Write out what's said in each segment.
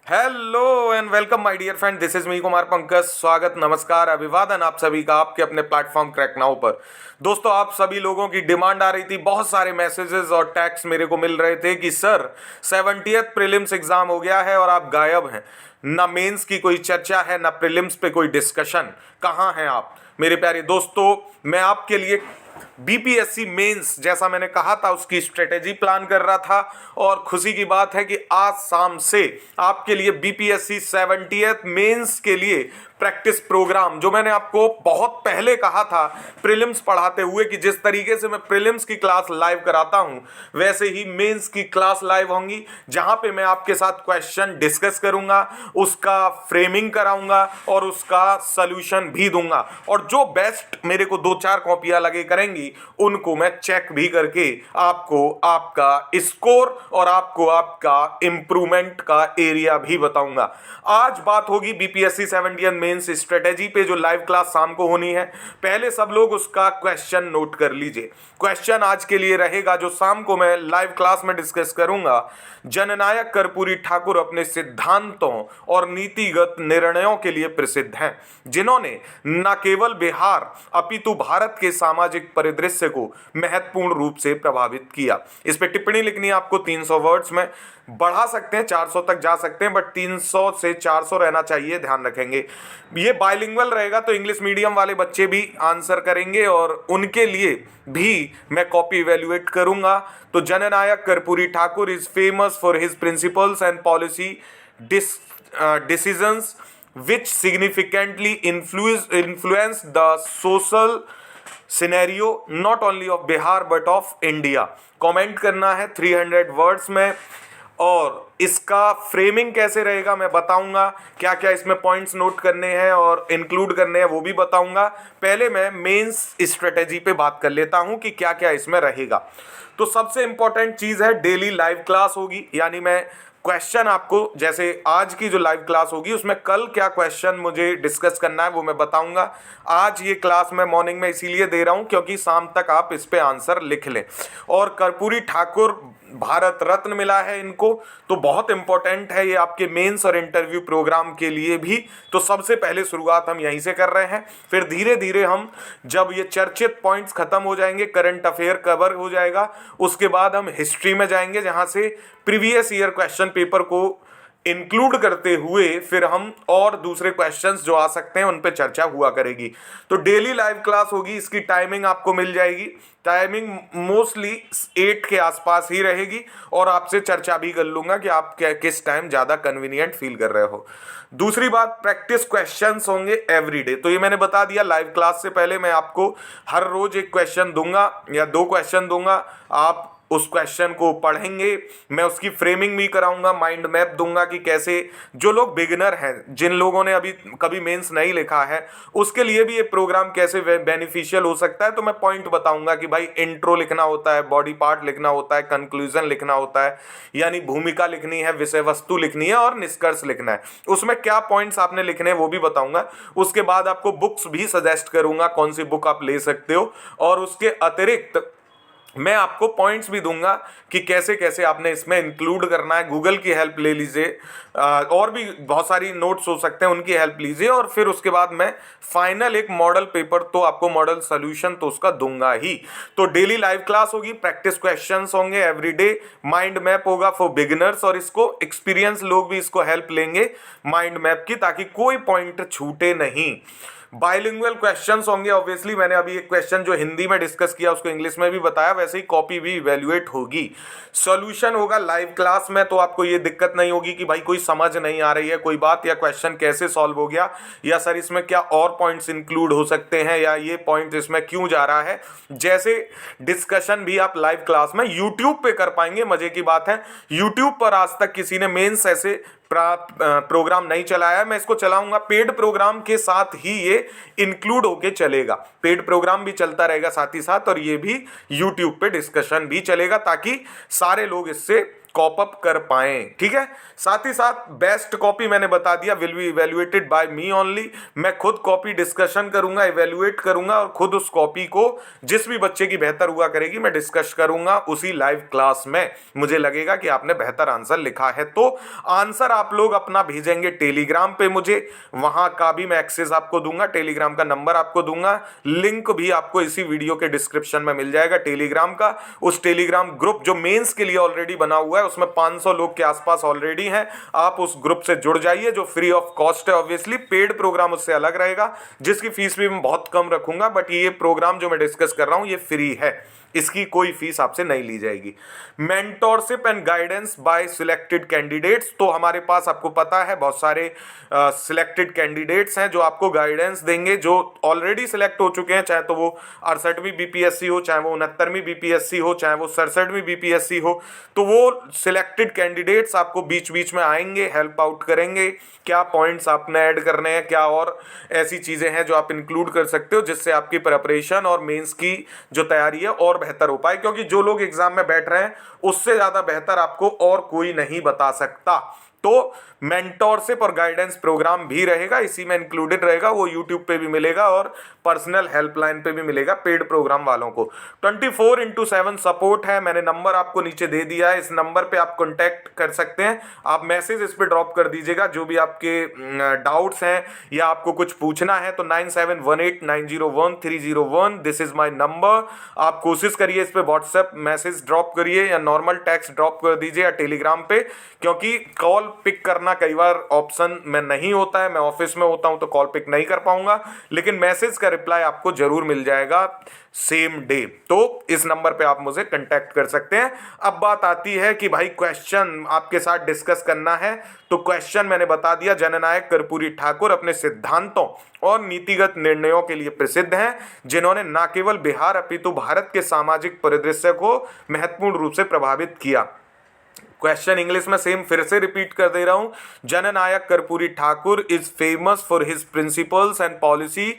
Hello and welcome my dear friend, this is me Kumar Pankaj. स्वागत, नमस्कार, अभिवादन आप सभी का आपके अपने प्लेटफॉर्म क्रैक नाउ पर। दोस्तों, आप सभी लोगों की डिमांड आ रही थी, बहुत सारे मैसेजेस और टैक्स मेरे को मिल रहे थे कि सर 70th प्रीलिम्स एग्जाम हो गया है और आप गायब हैं। ना मेंस की कोई चर्चा है, ना प्रीलिम्स पे कोई डिस्कशन। कहाँ हैं आप मेरे प्यारे दोस्तों? मैं आपके लिए बीपीएससी मेंस, जैसा मैंने कहा था, उसकी स्ट्रेटेजी प्लान कर रहा था। और खुशी की बात है कि आज शाम से आपके लिए बीपीएससी 70th मेंस के लिए प्रैक्टिस प्रोग्राम, जो मैंने आपको बहुत पहले कहा था प्रीलिम्स पढ़ाते हुए कि जिस तरीके से मैं प्रीलिम्स की क्लास लाइव कराता हूं, वैसे ही मेंस की क्लास लाइव होंगी, जहां पे मैं आपके साथ क्वेश्चन डिस्कस करूंगा, उसका फ्रेमिंग कराऊंगा और उसका सॉल्यूशन भी दूंगा। और जो बेस्ट मेरे को 2-4 कॉपियां लगे करेंगी, उनको मैं चेक भी करके आपको आपका स्कोर और आपको आपका इंप्रूवमेंट का एरिया भी बताऊंगा। आज बात होगी बीपीएससी 70 मेंस स्ट्रेटेजी पे, जो लाइव क्लास शाम को होनी है। पहले सब लोग उसका क्वेश्चन नोट कर लीजिए। क्वेश्चन आज के लिए रहेगा, जो शाम को मैं लाइव क्लास में डिस्कस करूंगा। जननायक कर्पूरी ठाकुर अपने सिद्धांतों और नीतिगत निर्णयों के लिए प्रसिद्ध हैं, जिन्होंने न केवल बिहार अपितु भारत के सामाजिक परिदृश्य को महत्वपूर्ण रूप से प्रभावित किया। इस पे टिप्पणी लिखनी है आपको 300 वर्ड्स में। बढ़ा सकते हैं, 400 तक जा सकते हैं, बट 300 से 400 रहना चाहिए, ध्यान रखेंगे। ये बाइलिंगुअल रहेगा तो इंग्लिश मीडियम वाले बच्चे भी आंसर करेंगे और उनके लिए भी मैं कॉपी इवेल्युएट करूंगा। तो Jananayak Karpoori Thakur is famous for his principles and policy decisions which significantly influence the social scenario not only of Bihar but of India। Comment करना है 300 वर्ड्स में। और इसका फ्रेमिंग कैसे रहेगा मैं बताऊंगा, क्या क्या इसमें पॉइंट्स नोट करने हैं और इंक्लूड करने हैं वो भी बताऊंगा। पहले मैं मेंस स्ट्रेटेजी पे बात कर लेता हूं कि क्या क्या इसमें रहेगा। तो सबसे इंपॉर्टेंट चीज है, डेली लाइव क्लास होगी, यानी मैं क्वेश्चन आपको, जैसे आज की जो लाइव क्लास होगी उसमें कल क्या क्वेश्चन मुझे डिस्कस करना है वो मैं बताऊंगा। आज ये क्लास मैं मॉर्निंग में इसीलिए दे रहा हूं क्योंकि शाम तक आप इस पे आंसर लिख लें। और कर्पूरी ठाकुर भारत रत्न मिला है इनको, तो बहुत इंपॉर्टेंट है ये आपके मेंस और इंटरव्यू प्रोग्राम के लिए भी। तो सबसे पहले शुरुआत हम यहीं से कर रहे हैं, फिर धीरे धीरे हम, जब ये चर्चित पॉइंट्स खत्म हो जाएंगे, करंट अफेयर कवर हो जाएगा, उसके बाद हम हिस्ट्री में जाएंगे, जहां से प्रीवियस ईयर क्वेश्चन पेपर को इंक्लूड करते हुए फिर हम और दूसरे क्वेश्चंस जो आ सकते हैं उन पे चर्चा हुआ करेगी। तो डेली लाइव क्लास होगी, इसकी टाइमिंग आपको मिल जाएगी। टाइमिंग मोस्टली 8 के आसपास ही रहेगी और आपसे चर्चा भी कर लूंगा कि आप किस टाइम ज़्यादा कन्वीनियंट फील कर रहे हो। दूसरी बात, प्रैक्टिस क्वेश्चंस होंगे एवरीडे। तो ये मैंने बता दिया, लाइव क्लास से पहले मैं आपको हर रोज एक क्वेश्चन दूंगा या 2 क्वेश्चन दूंगा। आप उस क्वेश्चन को पढ़ेंगे, मैं उसकी फ्रेमिंग भी कराऊंगा, माइंड मैप दूंगा कि कैसे, जो लोग बिगिनर हैं, जिन लोगों ने अभी कभी मेंस नहीं लिखा है, उसके लिए भी ये प्रोग्राम कैसे बेनिफिशियल हो सकता है। तो मैं पॉइंट बताऊंगा कि भाई इंट्रो लिखना होता है, बॉडी पार्ट लिखना होता है, कंक्लूजन लिखना होता है, यानी भूमिका लिखनी है, विषय वस्तु लिखनी है और निष्कर्ष लिखना है। उसमें क्या पॉइंट्स आपने लिखने हैं वो भी बताऊंगा। उसके बाद आपको बुक्स भी सजेस्ट करूंगा, कौन सी बुक आप ले सकते हो। और उसके अतिरिक्त मैं आपको पॉइंट्स भी दूंगा कि कैसे कैसे आपने इसमें इंक्लूड करना है। गूगल की हेल्प ले लीजिए, और भी बहुत सारी नोट्स हो सकते हैं, उनकी हेल्प लीजिए। और फिर उसके बाद मैं फाइनल एक मॉडल पेपर, तो आपको मॉडल सोल्यूशन तो उसका दूंगा ही। तो डेली लाइव क्लास होगी, प्रैक्टिस क्वेश्चंस होंगे एवरीडे, माइंड मैप होगा फॉर बिगिनर्स, और इसको एक्सपीरियंस लोग भी इसको हेल्प लेंगे माइंड मैप की, ताकि कोई पॉइंट छूटे नहीं। बाइलिंगुअल क्वेश्चंस होंगे, ऑब्वियसली मैंने अभी एक क्वेश्चन जो हिंदी में डिस्कस किया उसको इंग्लिश में भी बताया, वैसे ही कॉपी भी इवेल्युएट होगी। सॉल्यूशन होगा लाइव क्लास में, तो आपको ये दिक्कत नहीं होगी कि भाई कोई समझ नहीं आ रही है कोई बात, या क्वेश्चन कैसे सॉल्व हो गया, या सर इसमें क्या और पॉइंट्स इंक्लूड हो सकते हैं, या ये पॉइंट इसमें क्यों जा रहा है, जैसे डिस्कशन भी आप लाइव क्लास में यूट्यूब पे कर पाएंगे। मजे की बात है, यूट्यूब पर आज तक किसी ने मेंस ऐसे प्रोग्राम नहीं चलाया। मैं इसको चलाऊंगा, पेड प्रोग्राम के साथ ही ये इंक्लूड होके चलेगा। पेड प्रोग्राम भी चलता रहेगा साथ ही साथ, और ये भी यूट्यूब पे डिस्कशन भी चलेगा, ताकि सारे लोग इससे कॉप अप कर पाए। ठीक है, साथ ही साथ बेस्ट कॉपी मैंने बता दिया, will be evaluated by me only. मैं खुद कॉपी डिस्कशन करूंगा, इवेल्युएट करूंगा और खुद उस कॉपी को जिस भी बच्चे की बेहतर हुआ करेगी मैं डिस्कस करूंगा उसी लाइव क्लास में। मुझे लगेगा कि आपने बेहतर आंसर लिखा है तो आंसर आप लोग अपना भेजेंगे टेलीग्राम पे मुझे, वहां का भी मैं एक्सेस आपको दूंगा, टेलीग्राम का नंबर आपको दूंगा, लिंक भी आपको इसी वीडियो के डिस्क्रिप्शन में मिल जाएगा टेलीग्राम का। उस टेलीग्राम ग्रुप जो मेंस के लिए ऑलरेडी बना हुआ है उसमें 500 लोग के आसपास ऑलरेडी हैं, आप उस ग्रुप से जुड़ जाइए जो फ्री ऑफ कॉस्ट है। ऑब्वियसली पेड प्रोग्राम उससे अलग रहेगा जिसकी फीस भी मैं बहुत कम रखूंगा, बट ये प्रोग्राम जो मैं डिस्कस कर रहा हूं ये फ्री है, इसकी कोई फीस आपसे नहीं ली जाएगी। Mentorship and guidance bye selected candidates, तो हमारे पास आपको पता है बहुत सारे सिलेक्टेड कैंडिडेट्स हैं जो आपको गाइडेंस देंगे, जो ऑलरेडी सिलेक्ट हो चुके हैं, चाहे तो वो 68वीं बीपीएससी हो, चाहे वो 69वीं बीपीएससी हो, चाहे वो 67वीं बीपीएससी हो, तो वो सिलेक्टेड कैंडिडेट्स आपको बीच बीच में आएंगे, हेल्प आउट करेंगे, क्या पॉइंट्स आपने ऐड करने हैं, क्या और ऐसी चीज़ें हैं जो आप इंक्लूड कर सकते हो जिससे आपकी प्रिपरेशन और मेंस की जो तैयारी है और बेहतर हो पाए, क्योंकि जो लोग एग्जाम में बैठ रहे हैं उससे ज़्यादा बेहतर आपको और कोई नहीं बता सकता। तो मेंटोरशिप और गाइडेंस प्रोग्राम भी रहेगा, इसी में इंक्लूडेड रहेगा, वो यूट्यूब पे भी मिलेगा और पर्सनल हेल्पलाइन पे भी मिलेगा पेड प्रोग्राम वालों को। 24/7 सपोर्ट है, मैंने नंबर आपको नीचे दे दिया है, इस नंबर पे आप कांटेक्ट कर सकते हैं, आप मैसेज इस पे ड्रॉप कर दीजिएगा जो भी आपके डाउट्स हैं या आपको कुछ पूछना है तो 9718901301 दिस इज माय नंबर। आप कोशिश करिए इस पे व्हाट्सएप मैसेज ड्रॉप करिए या नॉर्मल टेक्स्ट ड्रॉप कर दीजिए या टेलीग्राम पे, क्योंकि कॉल पिक करना कई बार ऑप्शन में नहीं होता है, मैं ऑफिस में होता हूं तो कॉल पिक नहीं कर पाऊंगा, लेकिन मैसेज का रिप्लाई आपको जरूर मिल जाएगा सेम डे। तो इस नंबर पे आप मुझे कांटेक्ट कर सकते हैं। अब बात आती है कि भाई क्वेश्चन आपके साथ डिस्कस करना है, तो क्वेश्चन मैंने बता दिया, जननायक कर्पूरी ठाकुर अपने सिद्धांतों और नीतिगत निर्णयों के लिए प्रसिद्ध हैं, जिन्होंने न केवल बिहार अपितु भारत के सामाजिक परिदृश्य को महत्वपूर्ण रूप से प्रभावित किया। क्वेश्चन इंग्लिश में सेम फिर से रिपीट कर दे रहा हूं, Jananayak Karpoori Thakur is famous for his principles and policy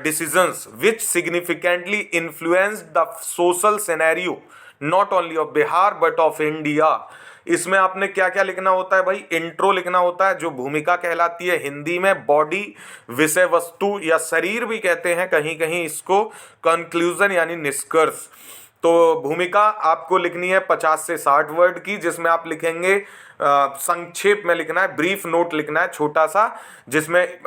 decisions which significantly influenced the social scenario not only of Bihar but of India। इसमें आपने क्या क्या लिखना होता है भाई, इंट्रो लिखना होता है जो भूमिका कहलाती है हिंदी में, बॉडी विषय वस्तु या शरीर भी कहते हैं कहीं कहीं इसको, कंक्लूजन यानी निष्कर्ष। तो भूमिका आपको लिखनी है 50 से 60 वर्ड की, जिसमें आप लिखेंगे संक्षेप में लिखना है, ब्रीफ नोट लिखना है छोटा सा, जिसमें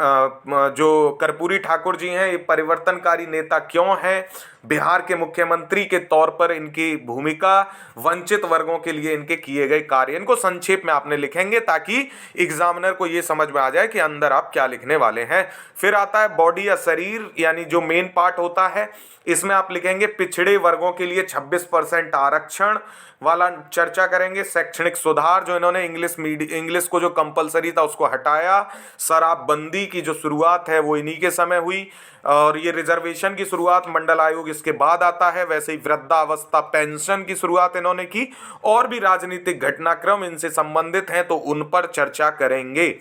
जो कर्पूरी ठाकुर जी हैं ये परिवर्तनकारी नेता क्यों हैं, बिहार के मुख्यमंत्री के तौर पर इनकी भूमिका, वंचित वर्गों के लिए इनके किए गए कार्य, इनको संक्षेप में आपने लिखेंगे ताकि एग्जामिनर को ये समझ में आ जाए कि अंदर आप क्या लिखने वाले हैं। फिर आता है बॉडी या शरीर, यानी जो मेन पार्ट होता है, इसमें आप लिखेंगे पिछड़े वर्गों के लिए 26% आरक्षण वाला चर्चा करेंगे, शैक्षणिक सुधार जो इन्होंने इंग्लिश को जो कंपलसरी था उसको हटाया, शराबबंदी की जो शुरुआत है वो इन्हीं के समय हुई, और ये रिजर्वेशन की शुरुआत मंडल आयोग इसके बाद आता है, वैसे ही वृद्धावस्था पेंशन की शुरुआत इन्होंने की, और भी राजनीतिक घटनाक्रम इनसे संबंधित हैं तो उन पर चर्चा करेंगे।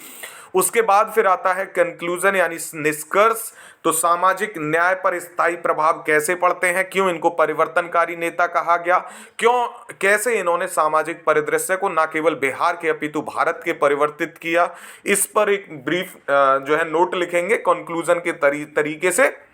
उसके बाद फिर आता है कंक्लूजन यानी निष्कर्ष, तो सामाजिक न्याय पर स्थायी प्रभाव कैसे पड़ते हैं, क्यों इनको परिवर्तनकारी नेता कहा गया, क्यों कैसे इन्होंने सामाजिक परिदृश्य को न केवल बिहार के अपितु भारत के परिवर्तित किया, इस पर एक ब्रीफ जो है नोट लिखेंगे कंक्लूजन के तरीके से,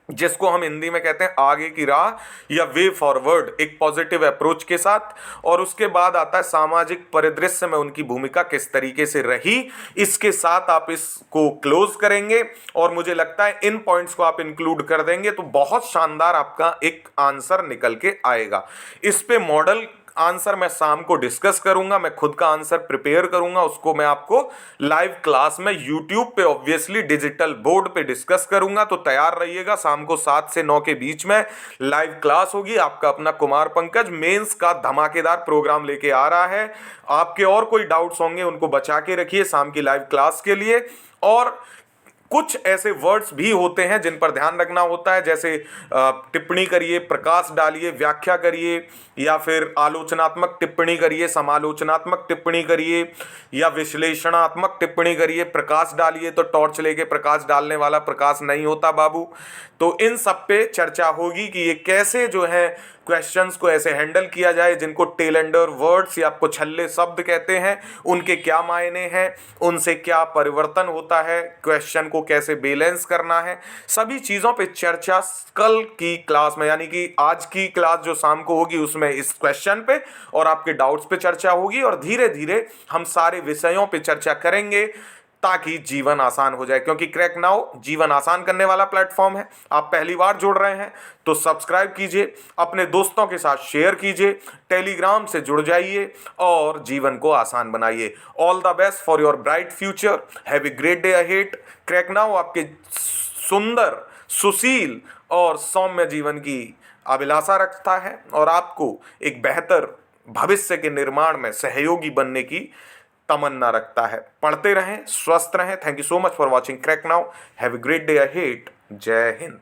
जिसको हम हिंदी में कहते हैं आगे की राह या वे फॉरवर्ड, एक पॉजिटिव अप्रोच के साथ। और उसके बाद आता है सामाजिक परिदृश्य में उनकी भूमिका किस तरीके से रही, इसके साथ आप इसको क्लोज करेंगे, और मुझे लगता है इन पॉइंट्स को आप इंक्लूड कर देंगे तो बहुत शानदार आपका एक आंसर निकल के आएगा। इस पे मॉडल आंसर मैं शाम को डिस्कस करूंगा, मैं खुद का आंसर प्रिपेयर करूंगा, उसको मैं आपको लाइव क्लास में यूट्यूब पे ऑब्वियसली डिजिटल बोर्ड पे डिस्कस करूंगा, तो तैयार रहिएगा। शाम को 7 से 9 के बीच में लाइव क्लास होगी। आपका अपना कुमार पंकज मेंस का धमाकेदार प्रोग्राम लेके आ रहा है। आपके और कोई डाउट्स होंगे उनको बचा के रखिए शाम की लाइव क्लास के लिए। और कुछ ऐसे वर्ड्स भी होते हैं जिन पर ध्यान रखना होता है, जैसे टिप्पणी करिए, प्रकाश डालिए, व्याख्या करिए, या फिर आलोचनात्मक टिप्पणी करिए, समालोचनात्मक टिप्पणी करिए, या विश्लेषणात्मक टिप्पणी करिए। प्रकाश डालिए तो टॉर्च लेके प्रकाश डालने वाला प्रकाश नहीं होता बाबू। तो इन सब पे चर्चा होगी कि ये कैसे जो है क्वेश्चंस को ऐसे हैंडल किया जाए, जिनको टेलेंडर वर्ड्स या कुछ छल्ले शब्द कहते हैं, उनके क्या मायने हैं, उनसे क्या परिवर्तन होता है, क्वेश्चन को कैसे बैलेंस करना है, सभी चीज़ों पे चर्चा कल की क्लास में, यानी कि आज की क्लास जो शाम को होगी उसमें इस क्वेश्चन पे और आपके डाउट्स पे चर्चा होगी, और धीरे धीरे हम सारे विषयों पे चर्चा करेंगे ताकि जीवन आसान हो जाए, क्योंकि क्रैक नाउ जीवन आसान करने वाला प्लेटफॉर्म है। आप पहली बार जुड़ रहे हैं तो सब्सक्राइब कीजिए, अपने दोस्तों के साथ शेयर कीजिए, टेलीग्राम से जुड़ जाइए और जीवन को आसान बनाइए। All the best for your bright future, have a great day ahead. Crack now आपके सुंदर, सुशील और सौम्य जीवन की अभिलाषा रखता है और आपको एक बेहतर भविष्य के निर्माण में सहयोगी बनने की तमन्ना रखता है। पढ़ते रहें, स्वस्थ रहें। Thank you so much for watching crack now. Have a great day ahead. जय हिंद।